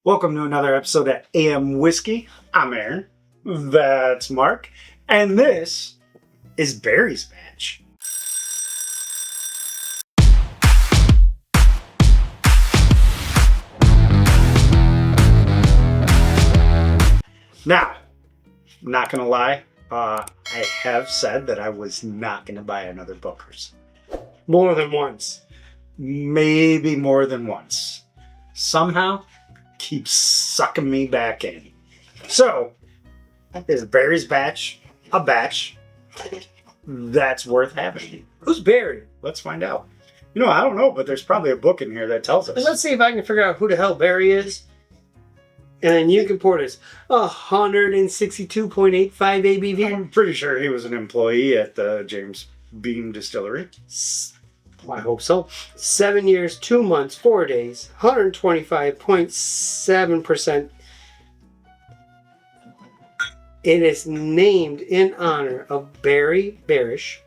Welcome to another episode of AM Whiskey. I'm Aaron. That's Mark. And this is Barry's Batch. Now, I'm not going to lie. I have said that I was not going to buy another Booker's. More than once. Maybe more than once. Somehow, keeps sucking me back in. So, is Barry's Batch a batch that's worth having? Who's Barry? Let's find out. I don't know, but there's probably a book in here that tells us. Let's see if I can figure out who the hell Barry is. And then you can pour this. 162.85 ABV. I'm pretty sure he was an employee at the James Beam Distillery. I hope so. 7 years, 2 months, 4 days, 125.7%. It is named in honor of Barry Barish,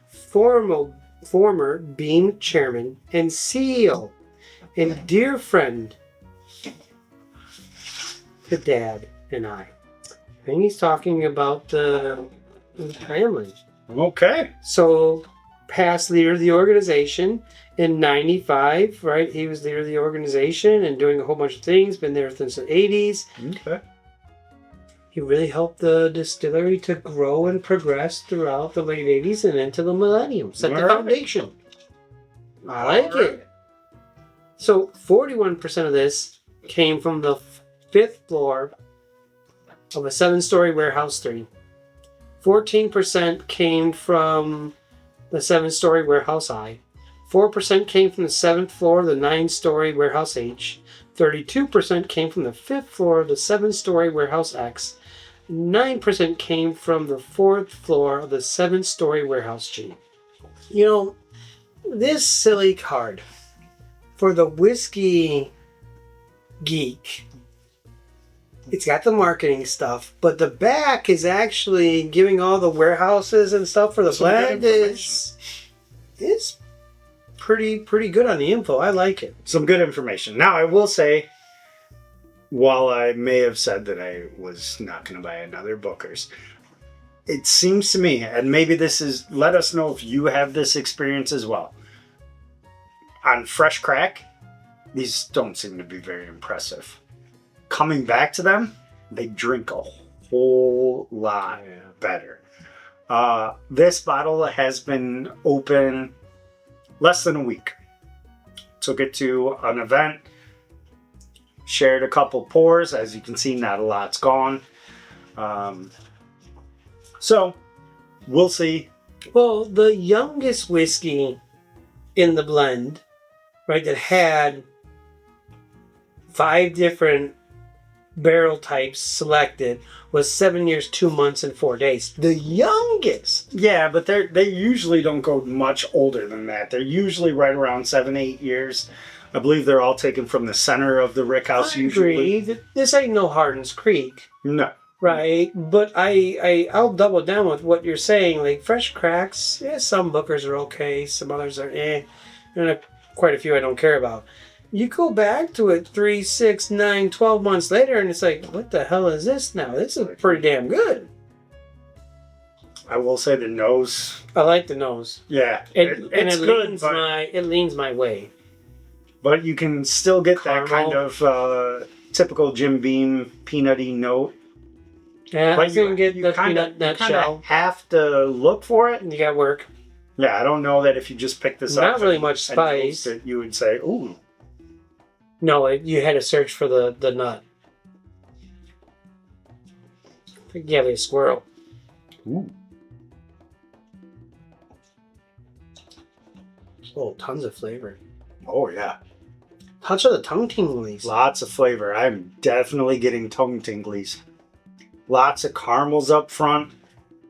former Beam chairman and CEO, and dear friend to Dad and I. I think he's talking about the family. Okay. So, past leader of the organization in 95, right? He was leader of the organization and doing a whole bunch of things, been there since the 80s. Okay. He really helped the distillery to grow and progress throughout the late 80s and into the millennium. Set the foundation. I like it. So 41% of this came from the fifth floor of a 7-story warehouse 3. 14% came from the 7-story warehouse I. 4% came from the 7th floor of the 9-story warehouse H. 32% came from the 5th floor of the 7-story warehouse X. 9% came from the 4th floor of the 7-story warehouse G. This silly card for the whiskey geek, it's got the marketing stuff, but the back is actually giving all the warehouses and stuff for the blend is pretty good on the info. I like it. Some good information. Now, I will say, while I may have said that I was not going to buy another Booker's, it seems to me, and maybe this is, let us know if you have this experience as well. On fresh crack, these don't seem to be very impressive. Coming back to them, they drink a whole lot better. This bottle has been open less than a week. Took it to an event, shared a couple pours. As you can see, not a lot's gone. So, we'll see. Well, the youngest whiskey in the blend, right, that had 5 different barrel types selected was 7 years, 2 months, and 4 days. The youngest. Yeah, but they usually don't go much older than that. They're usually right around 7-8 years. I believe they're all taken from the center of the rickhouse. I agree. Usually. This ain't no Hardin's Creek. No. Right, but I'll double down with what you're saying. Like fresh cracks, some Bookers are okay, some others are and quite a few I don't care about. You go back to it 3, 6, 9, 12 months later, and it's like, what the hell is this now? This is pretty damn good. I will say the nose. I like the nose. Yeah, it's good. It leans my way. But you can still get Caramel. that kind of typical Jim Beam peanutty note. Yeah, But you can get the kinda, peanut nutshell. have to look for it. You got work. Yeah, I don't know that if you just pick this up. Not really much and spice. taste it, you would say, ooh. No, you had to search for the nut. I think you have a squirrel. Ooh. Oh, tons of flavor. Oh, yeah. Touch of the tongue tinglies. Lots of flavor. I'm definitely getting tongue tinglies. Lots of caramels up front.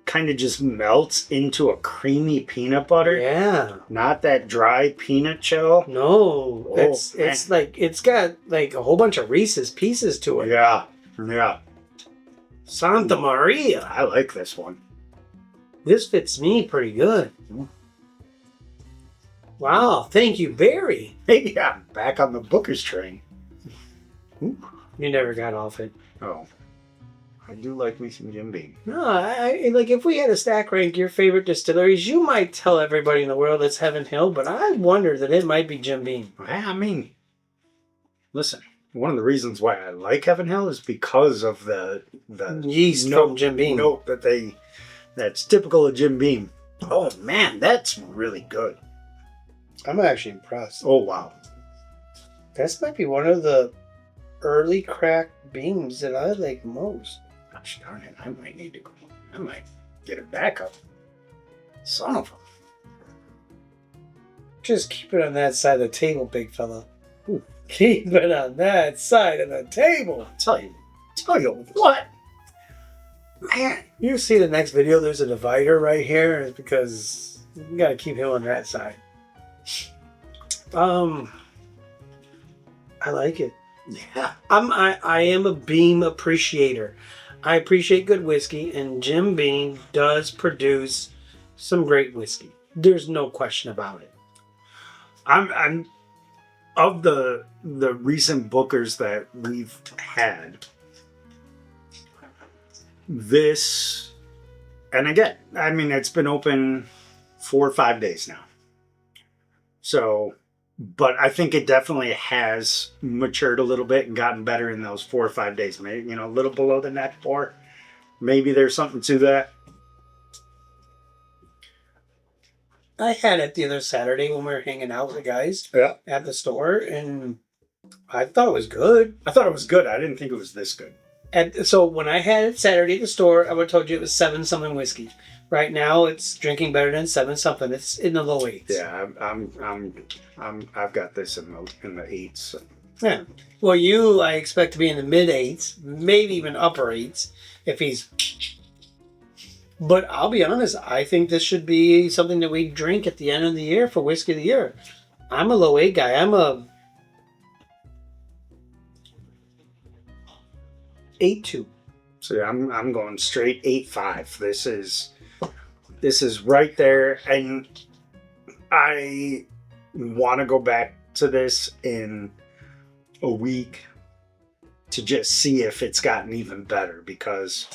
Kind of just melts into a creamy peanut butter. Yeah. Not that dry peanut shell. No. Oh, it's like, it's got like a whole bunch of Reese's Pieces to it. Yeah. Yeah. Santa Maria. I like this one. This fits me pretty good. Wow. Thank you, Barry. Hey, yeah, back on the Booker's train. Ooh. You never got off it. Oh. I do like me some Jim Beam. No, I like if we had to stack rank your favorite distilleries, you might tell everybody in the world it's Heaven Hill, but I wonder that it might be Jim Beam. I mean, listen, one of the reasons why I like Heaven Hill is because of the Yeast note, from Jim Beam. note that's typical of Jim Beam. Oh man, that's really good. I'm actually impressed. Oh wow. This might be one of the early cracked beams that I like most. Gosh darn it, I might get it back up. Son of a... Just keep it on that side of the table, big fella. Ooh. Keep it on that side of the table. Tell you what, man. You see the next video, there's a divider right here. It's because you gotta keep him on that side. I like it. Yeah. I am a Beam appreciator. I appreciate good whiskey, and Jim Beam does produce some great whiskey. There's no question about it. I'm of the recent bookers that we've had. This, and again, I mean, it's been open 4 or 5 days now. So, but I think it definitely has matured a little bit and gotten better in those 4 or 5 days. Maybe, a little below the neck pour. Maybe there's something to that. I had it the other Saturday when we were hanging out with the guys at the store, and I thought it was good. I thought it was good. I didn't think it was this good. And so when I had it Saturday at the store, I would have told you it was 7-something whiskey. Right now, it's drinking better than 7-something. It's in the low 8s. Yeah, I've got this in the 8s. So. Yeah. Well, I expect to be in the mid 8s, maybe even upper 8s, if he's. But I'll be honest, I think this should be something that we drink at the end of the year for Whiskey of the Year. I'm a low 8 guy. I'm a 8.2. So I'm going straight 8.5. This is right there, and I want to go back to this in a week to just see if it's gotten even better, because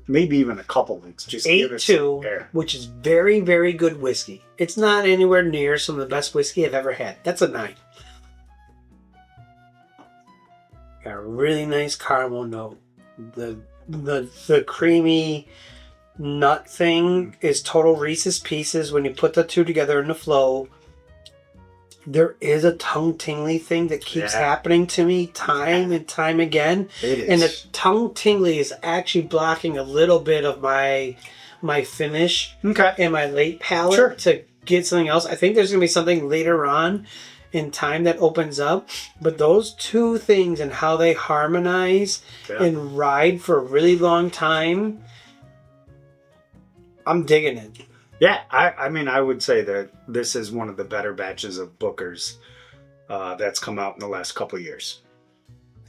maybe even a couple weeks. Just 8.2, which is very, very good whiskey. It's not anywhere near some of the best whiskey I've ever had. That's a 9. Got a really nice caramel note. The creamy nut thing is total Reese's Pieces when you put the two together in the flow. There is a tongue tingly thing that keeps happening to me time and time again. It is. And the tongue tingly is actually blocking a little bit of my finish and my late palate to get something else. I think there's going to be something later on in time that opens up. But those two things and how they harmonize and ride for a really long time, I'm digging it. Yeah, I mean, I would say that this is one of the better batches of Bookers that's come out in the last couple of years.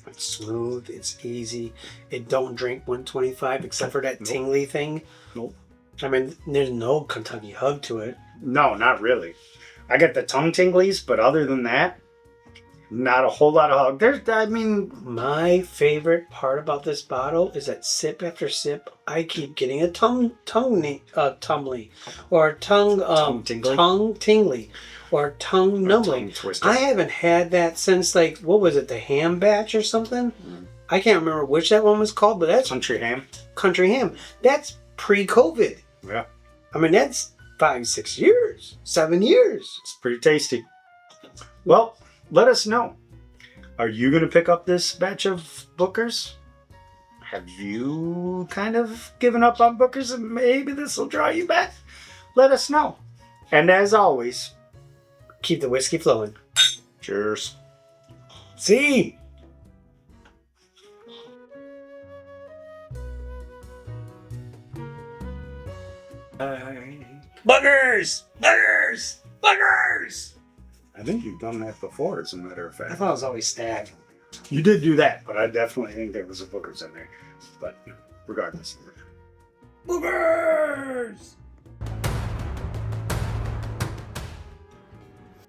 It's smooth, it's easy. It don't drink 125 except for that tingly thing. Nope. I mean, there's no Kentucky hug to it. No, not really. I get the tongue tinglies, but other than that, not a whole lot of hug. My favorite part about this bottle is that sip after sip, I keep getting a tongue tumbly, or tongue tingly, or tongue numbling. I haven't had that since what was it, the ham batch or something? I can't remember which that one was called, but that's Country Ham. Country Ham. That's pre-COVID. Yeah. I mean, that's 5, 6 years, 7 years. It's pretty tasty. Well, let us know. Are you going to pick up this batch of Bookers? Have you kind of given up on Bookers and maybe this will draw you back? Let us know. And as always, keep the whiskey flowing. Cheers. See? Buggers! Buggers! Buggers! I think you've done that before, as a matter of fact. I thought it was always Stag. You did do that, but I definitely think there was a Bookers in there. But regardless. Boogers!